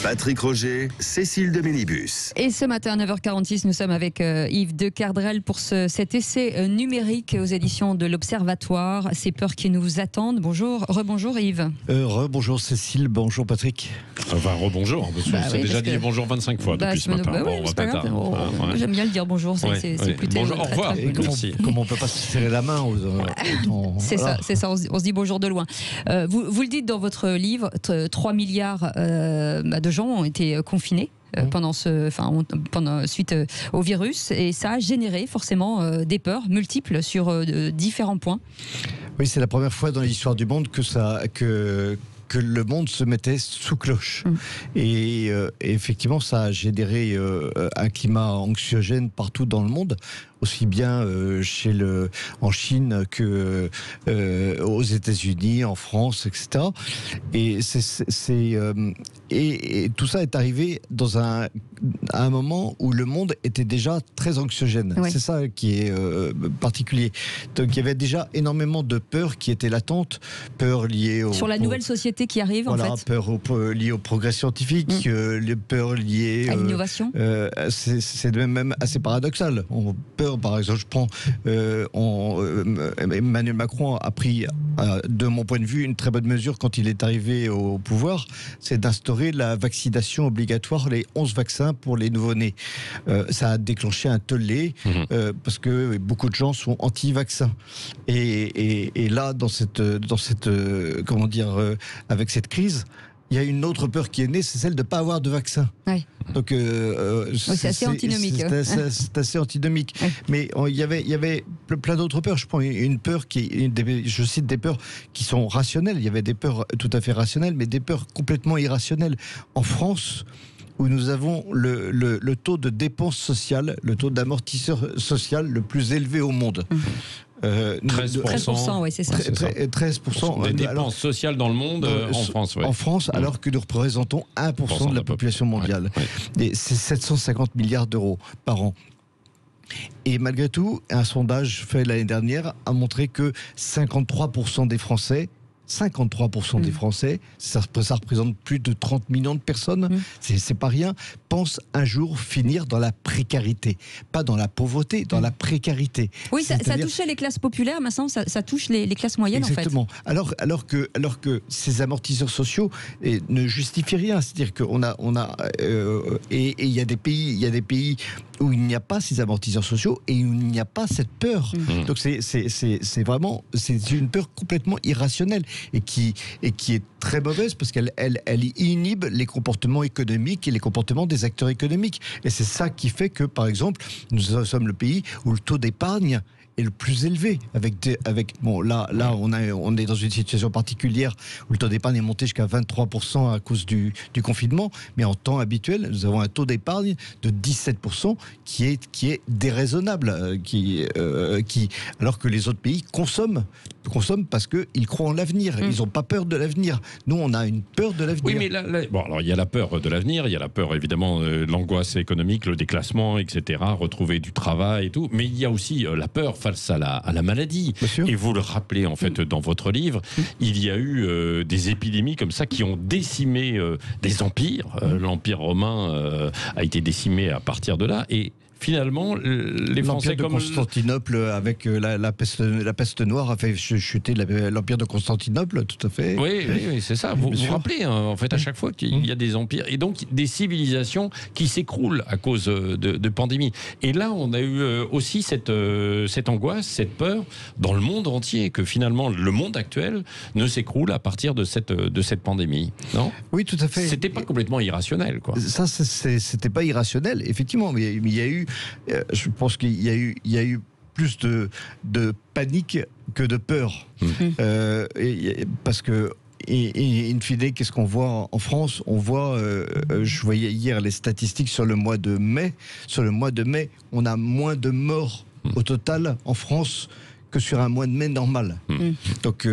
Patrick Roger, Cécile de Minibus. Et ce matin à 9h46, nous sommes avec Yves de Kerdrel pour cet essai numérique aux éditions de l'Observatoire. Ces peurs qui nous attendent. Bonjour, rebonjour Yves. Rebonjour Cécile, bonjour Patrick. Enfin, rebonjour, parce qu'on s'est déjà dit bonjour 25 fois depuis ce matin. J'aime bien le dire bonjour, c'est plutôt... Bonjour, au revoir, merci. Comment on ne peut pas se serrer la main C'est ça, on se dit bonjour de loin. Vous le dites dans votre livre, 3 milliards de gens ont été confinés suite au virus, et ça a généré forcément des peurs multiples sur différents points. Oui, c'est la première fois dans l'histoire du monde que le monde se mettait sous cloche. Et effectivement, ça a généré un climat anxiogène partout dans le monde, aussi bien en Chine que aux États-Unis, en France, etc. Et tout ça est arrivé à un moment où le monde était déjà très anxiogène. Oui. C'est ça qui est particulier. Donc il y avait déjà énormément de peurs qui étaient latentes, peurs liées sur la nouvelle société qui arrive, voilà, en fait. Peurs liées au progrès scientifique, les peurs liées à l'innovation. C'est même assez paradoxal. Peur, par exemple, je prends Emmanuel Macron a pris, de mon point de vue, une très bonne mesure quand il est arrivé au pouvoir, c'est d'instaurer la vaccination obligatoire, les 11 vaccins pour les nouveau-nés. Ça a déclenché un tollé parce que beaucoup de gens sont anti-vaccins. Et là, avec cette crise, il y a une autre peur qui est née, c'est celle de ne pas avoir de vaccin. Oui. Donc, c'est assez antinomique. C'est assez antinomique. Oui. Mais il y avait plein d'autres peurs. Je prends une peur je cite des peurs qui sont rationnelles. Il y avait des peurs tout à fait rationnelles, mais des peurs complètement irrationnelles. En France, où nous avons le taux de dépense sociale, le taux d'amortisseur social le plus élevé au monde. 13%, oui, c'est ça. 13% des dépenses sociales dans le monde en France. Ouais. En France, alors que nous représentons 1% de la population mondiale. Ouais. Et c'est 750 milliards d'euros par an. Et malgré tout, un sondage fait l'année dernière a montré que 53% des Français, ça représente plus de 30 millions de personnes, c'est pas rien, pensent un jour finir dans la précarité. Pas dans la pauvreté, dans la précarité. Oui, ça touchait les classes populaires, maintenant ça touche les classes moyennes. Exactement. En fait. Alors que ces amortisseurs sociaux ne justifient rien. C'est-à-dire qu'on a et il y a des pays où il n'y a pas ces amortisseurs sociaux et où il n'y a pas cette peur. Donc c'est vraiment une peur complètement irrationnelle et qui est très mauvaise parce qu'elle inhibe les comportements économiques et les comportements des acteurs économiques. Et c'est ça qui fait que, par exemple, nous sommes le pays où le taux d'épargne est le plus élevé. Là, on est dans une situation particulière où le taux d'épargne est monté jusqu'à 23% à cause du confinement, mais en temps habituel, nous avons un taux d'épargne de 17% qui est déraisonnable, alors que les autres pays consomment parce qu'ils croient en l'avenir. Ils n'ont pas peur de l'avenir. Nous, on a une peur de l'avenir. Oui, mais alors il y a la peur de l'avenir, il y a la peur évidemment de l'angoisse économique, le déclassement, etc., retrouver du travail et tout, mais il y a aussi la peur face à la maladie. Et vous le rappelez en fait dans votre livre, il y a eu des épidémies comme ça qui ont décimé des empires. L'Empire romain a été décimé à partir de là, et finalement, les Français l'Empire de Constantinople avec la peste noire a fait chuter l'Empire de Constantinople, tout à fait. Oui, c'est ça. Vous vous rappelez, en fait, à chaque fois qu'il y a des empires et donc des civilisations qui s'écroulent à cause de pandémies. Et là, on a eu aussi cette angoisse, cette peur dans le monde entier que finalement le monde actuel ne s'écroule à partir de cette pandémie. Non ? Oui, tout à fait. C'était pas complètement irrationnel, quoi. Ça, c'était pas irrationnel, effectivement, mais il y a eu. Je pense qu'il y a eu plus de panique que de peur. Parce que, in fine, qu'est-ce qu'on voit en France ? On voit, je voyais hier les statistiques sur le mois de mai. Sur le mois de mai, on a moins de morts au total en France que sur un mois de mai normal. Donc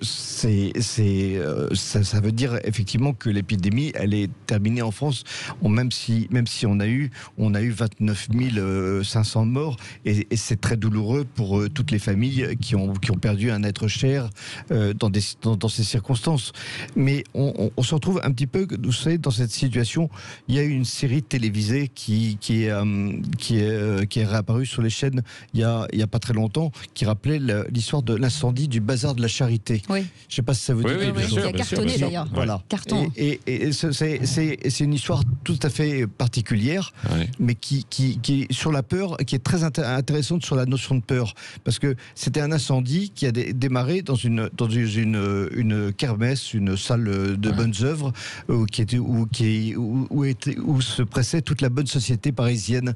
ça veut dire effectivement que l'épidémie, elle est terminée en France, même si on a eu 29 500 morts, et c'est très douloureux pour toutes les familles qui ont perdu un être cher dans ces circonstances. Mais on se retrouve un petit peu, vous savez, dans cette situation. Il y a eu une série télévisée qui est réapparue sur les chaînes il y a pas très longtemps, qui rappelait l'histoire de l'incendie du bazar de la Charité. Oui. Je ne sais pas si ça vous dit quelque chose. Qui a cartonné d'ailleurs. Voilà. Carton. Et c'est une histoire tout à fait particulière, mais qui sur la peur, qui est très intéressante sur la notion de peur, parce que c'était un incendie qui a démarré dans une kermesse, une salle de bonnes œuvres, où se pressait toute la bonne société parisienne.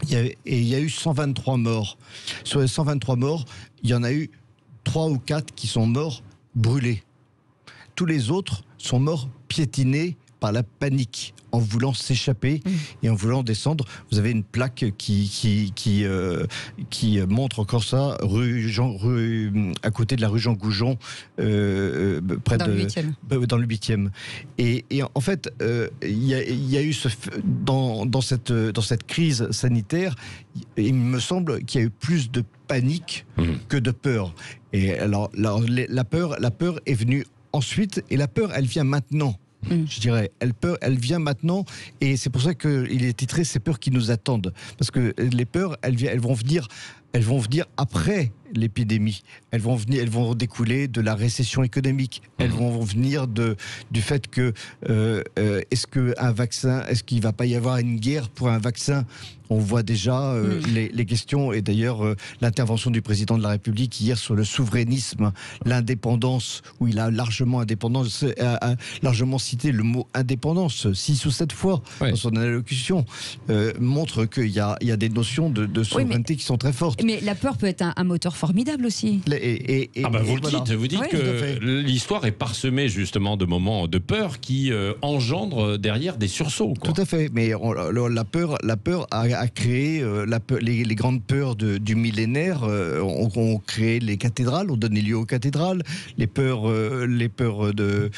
Et il y a eu 123 morts. Sur les 123 morts, il y en a eu 3 ou 4 qui sont morts brûlés. Tous les autres sont morts piétinés par la panique, en voulant s'échapper et en voulant descendre. Vous avez une plaque qui montre encore ça, à côté de la rue Jean Goujon, dans le 8e. Et en fait, il y a eu dans cette crise sanitaire, il me semble qu'il y a eu plus de panique que de peur. Et alors la peur est venue ensuite, et la peur, elle vient maintenant. Je dirais, elle vient maintenant, et c'est pour ça qu'il est titré Ces peurs qui nous attendent, parce que les peurs, elles vont venir après l'épidémie. Elles vont découler de la récession économique. Elles vont venir du fait que est-ce qu'il ne va pas y avoir une guerre pour un vaccin? On voit déjà les questions, et d'ailleurs l'intervention du président de la République hier sur le souverainisme, l'indépendance, où il a largement cité le mot indépendance 6 ou 7 fois dans son allocution, montre qu'il y a des notions de souveraineté qui sont très fortes. Mais la peur peut être un moteur formidable aussi. Vous dites que l'histoire est parsemée justement de moments de peur qui engendrent derrière des sursauts, quoi. Tout à fait, mais la peur a créé les grandes peurs du millénaire. On créé les cathédrales, on donnait lieu aux cathédrales. Les peurs de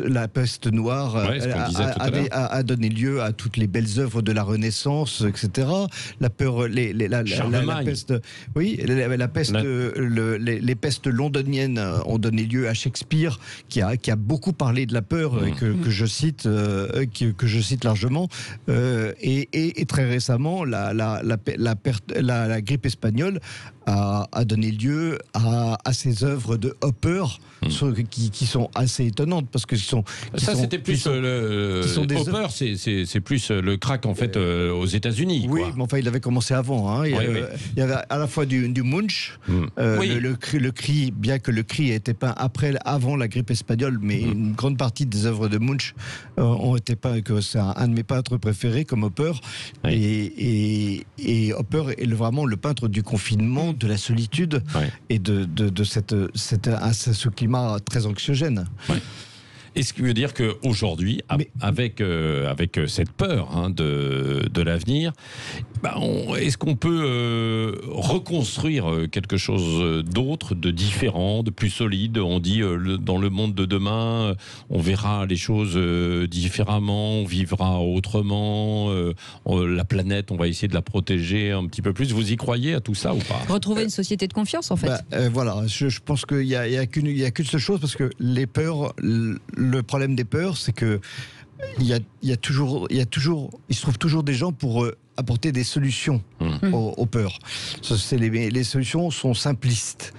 la peste noire a donné lieu à toutes les belles œuvres de la Renaissance, etc. La peur, les pestes londoniennes ont donné lieu à Shakespeare, qui a beaucoup parlé de la peur, et que je cite largement. Et très récemment, la grippe espagnole a donné lieu à ces œuvres de Hopper qui sont assez étonnantes, parce que c'était plus Hopper, c'est plus le crack en fait aux États-Unis. Oui, mais enfin il avait commencé avant. Il y avait à la fois du Munch, le cri, bien que le cri ait été peint avant la grippe espagnole, mais une grande partie des œuvres de Munch ont été peints, que c'est un de mes peintres préférés, comme Hopper. Et Hopper est vraiment le peintre du confinement, de la solitude, et de ce climat très anxiogène. Et ce qui veut dire qu'aujourd'hui, avec cette peur de l'avenir, est-ce qu'on peut reconstruire quelque chose d'autre, de différent, de plus solide? On dit dans le monde de demain, on verra les choses différemment, on vivra autrement, la planète, on va essayer de la protéger un petit peu plus. Vous y croyez à tout ça ou pas? Retrouver une société de confiance, en fait. Voilà, je pense qu'il n'y a qu'une seule chose, parce que les peurs... Le problème des peurs, c'est que il se trouve toujours des gens pour apporter des solutions aux peurs. Les solutions sont simplistes,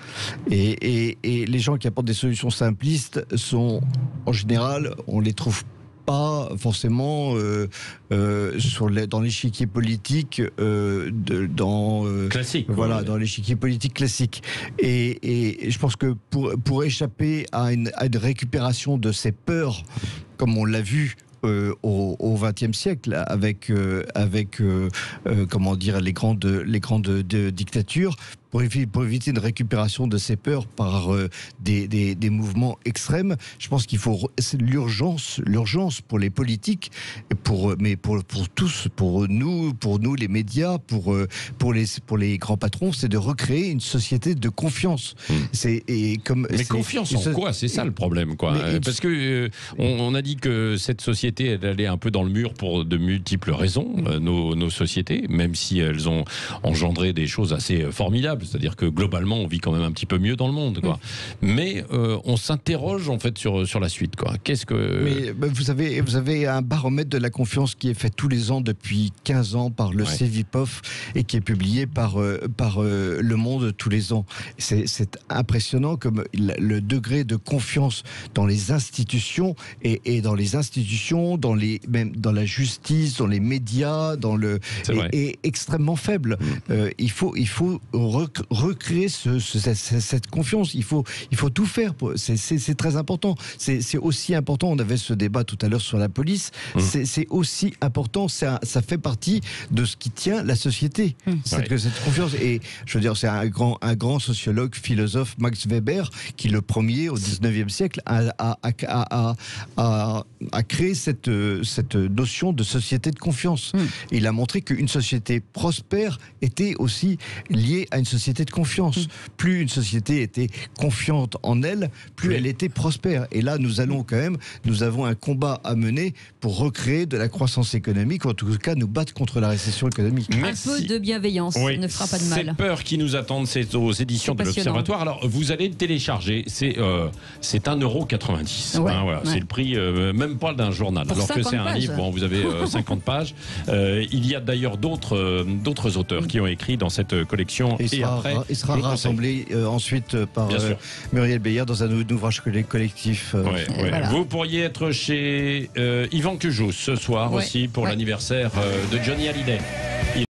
et les gens qui apportent des solutions simplistes sont, en général, on les trouve pas forcément dans l'échiquier politique classique. Voilà, dans l'échiquier politique classique. Et je pense que pour échapper à une récupération de ces peurs, comme on l'a vu au XXe siècle, avec comment dire, les grandes dictatures, pour éviter une récupération de ces peurs par des mouvements extrêmes. Je pense qu'il faut l'urgence pour les politiques, mais pour tous, pour nous les médias, pour les grands patrons, c'est de recréer une société de confiance. Mais confiance en quoi? C'est ça le problème, quoi. Parce que on a dit que cette société, elle allait un peu dans le mur pour de multiples raisons, nos sociétés, même si elles ont engendré des choses assez formidables. C'est-à-dire que globalement, on vit quand même un petit peu mieux dans le monde, quoi. Mais on s'interroge en fait sur la suite, quoi. Qu'est-ce que... Mais vous avez un baromètre de la confiance qui est fait tous les ans depuis 15 ans par le Cevipof et qui est publié par Le Monde tous les ans. C'est impressionnant comme le degré de confiance dans les institutions et dans les institutions, même dans la justice, dans les médias, est extrêmement faible. Il faut recréer cette confiance. Il faut tout faire. C'est très important. C'est aussi important. On avait ce débat tout à l'heure sur la police. C'est aussi important. Ça fait partie de ce qui tient la société. Cette confiance. Et je veux dire, c'est un grand sociologue, philosophe, Max Weber, qui le premier au 19e siècle a créé cette notion de société de confiance. Il a montré qu'une société prospère était aussi liée à une société de confiance. Plus une société était confiante en elle, plus elle était prospère. Et là, nous avons un combat à mener pour recréer de la croissance économique, ou en tout cas nous battre contre la récession économique. Merci. Un peu de bienveillance ne fera pas de mal. Ces peurs qui nous attendent, c'est aux éditions de l'Observatoire. Alors, vous allez le télécharger. C'est 1,90 €. Voilà. C'est le prix, même pas d'un journal. Pour alors que c'est un pages. livre, vous avez 50 pages. Il y a d'ailleurs d'autres auteurs qui ont écrit dans cette collection. Il sera rassemblé ensuite par Muriel Beyer dans un ouvrage collectif. Voilà. Vous pourriez être chez Yvan Cujoux ce soir aussi pour l'anniversaire de Johnny Hallyday.